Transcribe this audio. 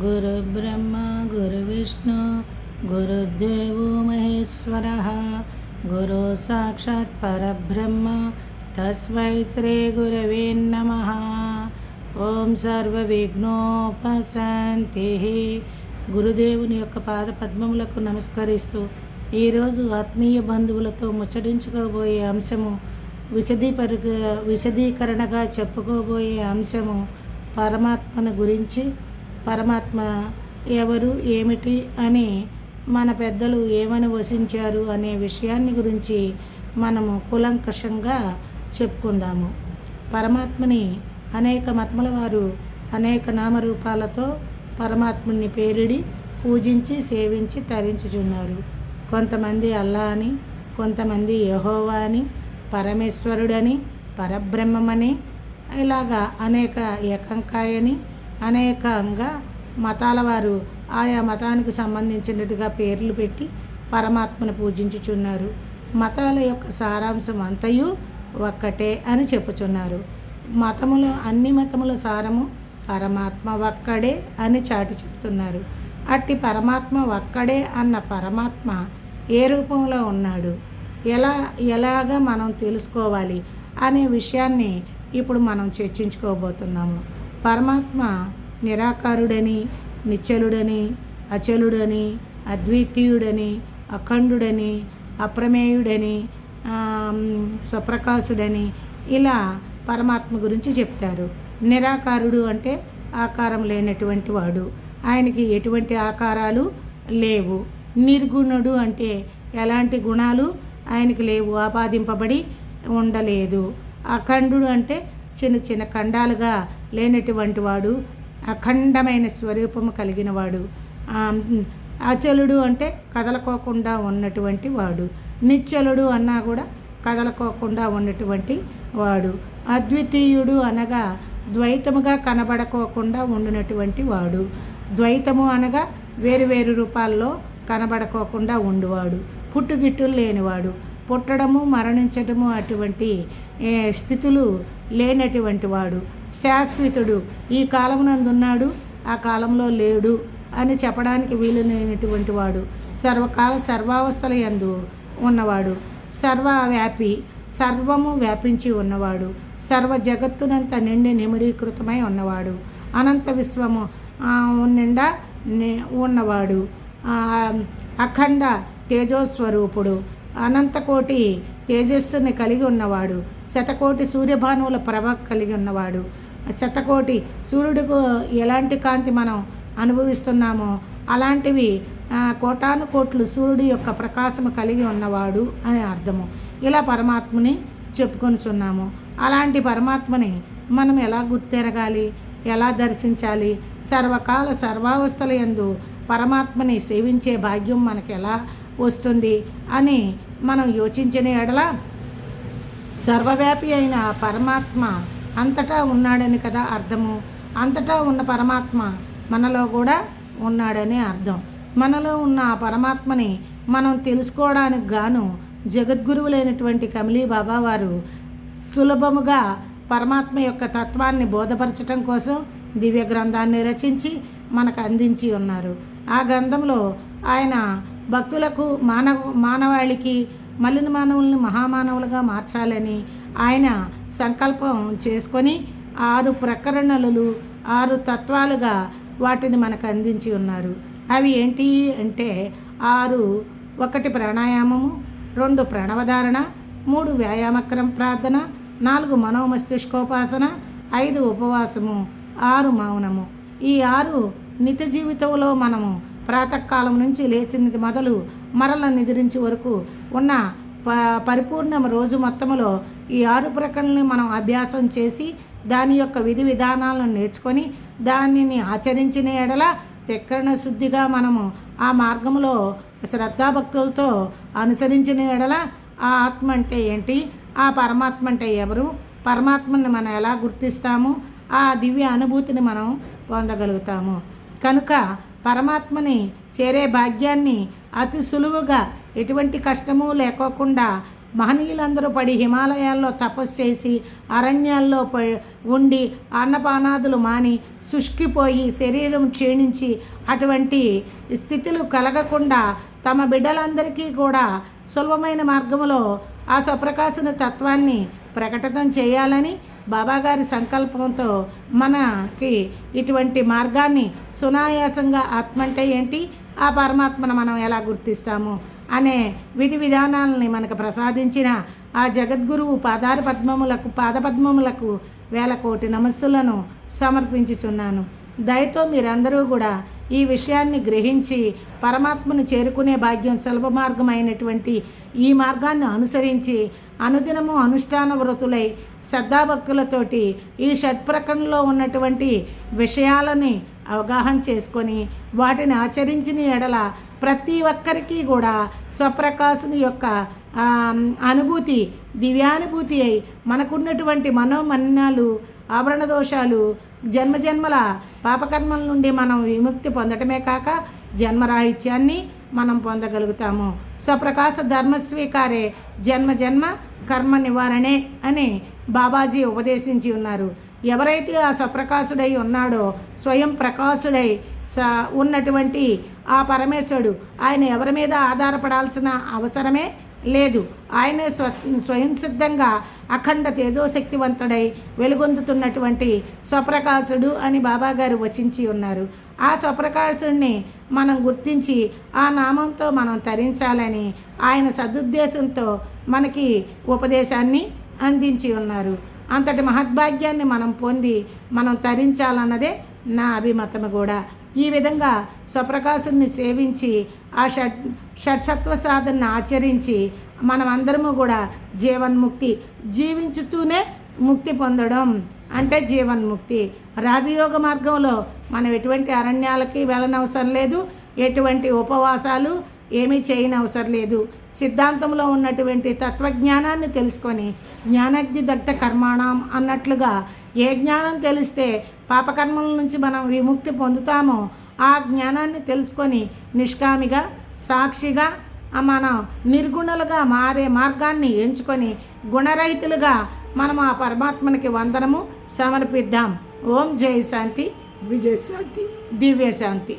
गुरुब्रह्मा गुरुविष्णु गुरुदेवो महेश्वरः गुरु साक्षात् परब्रह्म तस्मै श्री गुरवे नमः। ఓం సర్వవిఘ్నోపశాంతి. గురుదేవుని యొక్క పాద పద్మములకు నమస్కరిస్తూ ఈరోజు ఆత్మీయ బంధువులతో ముచ్చరించుకోబోయే అంశము విశదీకరణగా చెప్పుకోబోయే అంశము పరమాత్మను గురించి. పరమాత్మ ఎవరు, ఏమిటి అని మన పెద్దలు ఏమని వసించారు అనే విషయాన్ని గురించి మనము కూలంకషంగా చెప్పుకుందాము. పరమాత్మని అనేక మతముల వారు అనేక నామరూపాలతో పరమాత్ముని పేరిడి పూజించి సేవించి తరించుచున్నారు. కొంతమంది అల్లా అని, కొంతమంది యెహోవా అని, పరమేశ్వరుడని, పరబ్రహ్మమని, ఇలాగా అనేక ఏకంకాయని అనేకంగా మతాల వారు ఆయా మతానికి సంబంధించినట్టుగా పేర్లు పెట్టి పరమాత్మను పూజించుచున్నారు. మతాల యొక్క సారాంశం అంతయు ఒక్కటే అని చెప్పుచున్నారు. అన్ని మతముల సారము పరమాత్మ ఒక్కడే అని చాటి చెప్తున్నారు. అట్టి పరమాత్మ ఒక్కడే అన్న పరమాత్మ ఏ రూపంలో ఉన్నాడు, ఎలాగా మనం తెలుసుకోవాలి అనే విషయాన్ని ఇప్పుడు మనం చర్చించుకోబోతున్నాము. పరమాత్మ నిరాకారుడని, నిశ్చలుడని, అచలుడని, అద్వితీయుడని, అఖండుడని, అప్రమేయుడని, స్వప్రకాశుడని ఇలా పరమాత్మ గురించి చెప్తారు. నిరాకారుడు అంటే ఆకారం లేనటువంటి వాడు, ఆయనకి ఎటువంటి ఆకారాలు లేవు. నిర్గుణుడు అంటే ఎలాంటి గుణాలు ఆయనకి లేవు, ఆపాదింపబడి ఉండలేదు. అఖండుడు అంటే చిన్న చిన్న ఖండాలుగా లేనటువంటి వాడు, అఖండమైన స్వరూపము కలిగిన వాడు. అచలుడు అంటే కదలకోకుండా ఉన్నటువంటి వాడు. నిశ్చలుడు అన్నా కూడా కదలకోకుండా ఉన్నటువంటి వాడు. అద్వితీయుడు అనగా ద్వైతముగా కనబడకోకుండా ఉండినటువంటి వాడు. ద్వైతము అనగా వేరు వేరు రూపాల్లో కనబడకోకుండా ఉండువాడు. పుట్టుగిట్టులు లేనివాడు, పుట్టడము మరణించడము అటువంటి స్థితులు లేనటువంటి వాడు. శాశ్వతుడు, ఈ కాలమునందున్నాడు ఆ కాలంలో లేడు అని చెప్పడానికి వీలు లేనటువంటి వాడు. సర్వకాల సర్వావస్థల యందు ఉన్నవాడు. సర్వవ్యాపి, సర్వము వ్యాపించి ఉన్నవాడు. సర్వ జగత్తునంత నిండి నిమిడీకృతమై ఉన్నవాడు. అనంత విశ్వము నిండా ఉన్నవాడు. అఖండ తేజోస్వరూపుడు, అనంతకోటి తేజస్సుని కలిగి ఉన్నవాడు. శతకోటి సూర్యభానువుల ప్రభ కలిగి ఉన్నవాడు. శతకోటి సూర్యుడికి ఎలాంటి కాంతి మనం అనుభవిస్తున్నామో అలాంటివి కోటాను కోట్లు సూర్యుడి యొక్క ప్రకాశము కలిగి ఉన్నవాడు అని అర్థము. ఇలా పరమాత్మని చెప్పుకొనిచున్నాము. అలాంటి పరమాత్మని మనం ఎలా గుర్తెరగాలి, ఎలా దర్శించాలి? సర్వకాల సర్వావస్థల యందు పరమాత్మని సేవించే భాగ్యం మనకు ఎలా వస్తుంది అని మనం యోచించిన ఎడల సర్వవ్యాపి అయిన పరమాత్మ అంతటా ఉన్నాడని కదా అర్థము. అంతటా ఉన్న పరమాత్మ మనలో కూడా ఉన్నాడనే అర్థం. మనలో ఉన్న ఆ పరమాత్మని మనం తెలుసుకోవడానికి గాను జగద్గురువులైనటువంటి కమలీ బాబా వారు సులభముగా పరమాత్మ యొక్క తత్వాన్ని బోధపరచడం కోసం దివ్య గ్రంథాన్ని రచించి మనకు అందించి ఉన్నారు. ఆ గ్రంథంలో ఆయన భక్తులకు మానవాళికి మలిన మానవుల్ని మహామానవులుగా మార్చాలని ఆయన సంకల్పం చేసుకొని 6 ప్రకరణలు 6 తత్వాలుగా వాటిని మనకు అందించి ఉన్నారు. అవి ఏంటి అంటే 6 1 ప్రాణాయామము, 2 ప్రణవధారణ, 3 వ్యాయామక్రమ ప్రార్థన, 4 మనోమస్తిష్కోపాసన, 5 ఉపవాసము, 6 మౌనము. ఈ 6 నిత్య జీవితంలో మనము ప్రాతకాలం నుంచి లేచినది మొదలు మరల నిద్రించి వరకు ఉన్న పరిపూర్ణ రోజు మొత్తములో ఈ 6 ప్రకరణని మనం అభ్యాసం చేసి దాని యొక్క విధి విధానాలను నేర్చుకొని దానిని ఆచరించిన ఎడల తెక్కరణ శుద్ధిగా మనము ఆ మార్గంలో శ్రద్ధాభక్తులతో అనుసరించిన ఎడల ఆ ఆత్మ అంటే ఏంటి, ఆ పరమాత్మ అంటే ఎవరు, పరమాత్మని మనం ఎలా గుర్తిస్తాము, ఆ దివ్య అనుభూతిని మనం పొందగలుగుతాము. కనుక పరమాత్మని చేరే భాగ్యాన్ని అతి సులువుగా ఎటువంటి కష్టము లేకోకుండా మహనీయులందరూ పడి హిమాలయాల్లో తపస్సు చేసి అరణ్యాల్లో ఉండి అన్నపానాదులు మాని శుష్కిపోయి శరీరం క్షీణించి అటువంటి స్థితులు కలగకుండా తమ బిడ్డలందరికీ కూడా సులభమైన మార్గంలో ఆ స్వప్రకాశుని తత్వాన్ని ప్రకటితం చేయాలని బాబాగారి సంకల్పంతో మనకి ఇటువంటి మార్గాన్ని సునాయాసంగా ఆత్మ అంటే ఏంటి, ఆ పరమాత్మను మనం ఎలా గుర్తిస్తాము అనే విధి విధానాలని మనకు ప్రసాదించిన ఆ జగద్గురువు పాదపద్మములకు వేల కోటి నమస్సులను సమర్పించుచున్నాను. దయతో మీరందరూ కూడా ఈ విషయాన్ని గ్రహించి పరమాత్మను చేరుకునే భాగ్యం సులభ మార్గమైనటువంటి ఈ మార్గాన్ని అనుసరించి అనుదినము అనుష్ఠాన వ్రతులై శ్రద్ధాభక్తులతోటి ఈ షట్ప్రకరణలో ఉన్నటువంటి విషయాలని అవగాహన చేసుకొని వాటిని ఆచరించిన ఎడల ప్రతి ఒక్కరికి కూడా స్వప్రకాశుని యొక్క అనుభూతి దివ్యానుభూతి అయి మనకున్నటువంటి మనోమలినాలు ఆవరణ దోషాలు జన్మజన్మల పాపకర్మల నుండి మనం విముక్తి పొందటమే కాక జన్మరాహిత్యాన్ని మనం పొందగలుగుతాము. స్వప్రకాశ ధర్మస్వీకారే జన్మ కర్మ నివారణే అని బాబాజీ ఉపదేశించి ఉన్నారు. ఎవరైతే ఆ స్వప్రకాశుడై ఉన్నాడో స్వయం ప్రకాశుడై ఉన్నటువంటి ఆ పరమేశ్వరుడు ఆయన ఎవరి మీద ఆధారపడాల్సిన అవసరమే లేదు. ఆయనే స్వయం సిద్ధంగా అఖండ తేజోశక్తివంతుడై వెలుగొందుతున్నటువంటి స్వప్రకాశుడు అని బాబాగారు వచించి ఉన్నారు. ఆ స్వప్రకాశుడిని మనం గుర్తించి ఆ నామంతో మనం తరించాలని ఆయన సదుద్దేశంతో మనకి ఉపదేశాన్ని అందించి ఉన్నారు. అంతటి మహద్భాగ్యాన్ని మనం పొంది మనం తరించాలన్నదే నా అభిమతము కూడా. ఈ విధంగా స్వప్రకాశుని సేవించి ఆ షట్సత్వ సాధనను ఆచరించి మనం అందరము కూడా జీవన్ముక్తి జీవించుతూనే ముక్తి పొందడం అంటే జీవన్ముక్తి. రాజయోగ మార్గంలో మనం ఎటువంటి అరణ్యాలకి వెళ్ళనవసరం లేదు, ఎటువంటి ఉపవాసాలు ఏమీ చేయనవసరం లేదు. సిద్ధాంతంలో ఉన్నటువంటి తత్వజ్ఞానాన్ని తెలుసుకొని జ్ఞానజ్ఞ దగ్ధ కర్మాణం అన్నట్లుగా ఏ జ్ఞానం తెలిస్తే పాపకర్మల నుంచి మనం విముక్తి పొందుతామో ఆ జ్ఞానాన్ని తెలుసుకొని నిష్కామిగా సాక్షిగా మనం నిర్గుణలుగా మారే మార్గాన్ని ఎంచుకొని గుణరహితులుగా మనం ఆ పరమాత్మనికి వందనము సమర్పిద్దాం. ఓం జయ శాంతి, విజయ శాంతి, దివ్య శాంతి.